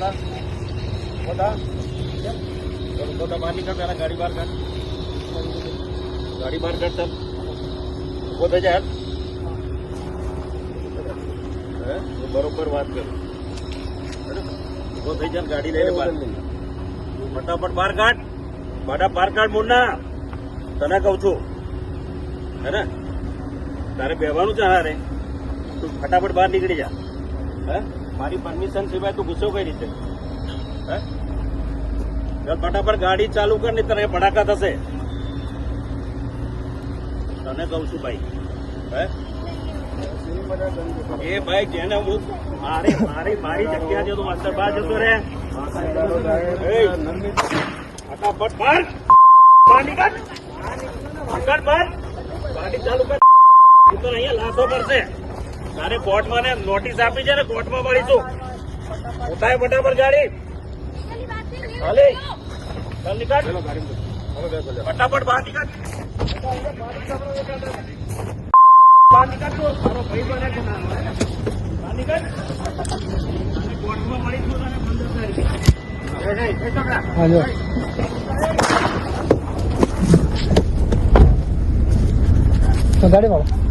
મોટા બહાર નીકળ પેલા ગાડી બહાર કાઢ ચાલ ઉભો થઈ જાય બરોબર વાત કરું ઉભો થઈ જાય ગાડી લઈને બહાર ફટાફટ બહાર કાઢ મુન્ના તને કઉ છું હે ને તારે બેવાનું છે હારે તું ફટાફટ બહાર નીકળી જા હે મારી પરમિશન સિવાય તું ગુસ્સો કઈ રીતે હે ફટાફટ ગાડી ચાલુ કર ને તને ભડાકા થશે તને કઉ છું ભાઈ હે એ ભાઈ જેને હું મારી જગ્યા છે તું માસ્ટર બહાર જતો રે ફટાફટ બહાર નીકળ ગાડી ચાલુ કર તો અહીંયા લાશો પડશે તારે કોર્ટમાં ને નોટિસ આપી છે ને કોર્ટમાં મળીશું ઉઠાય ફટાફટ ગાડી ચાલે ચાલ નીકળ ફટાફટ બહાર નીકળ તો તારો ભાઈ બને છે બહાર નીકળ કોર્ટમાં મળીશું તને 15 તારીખે ગાડી વાળો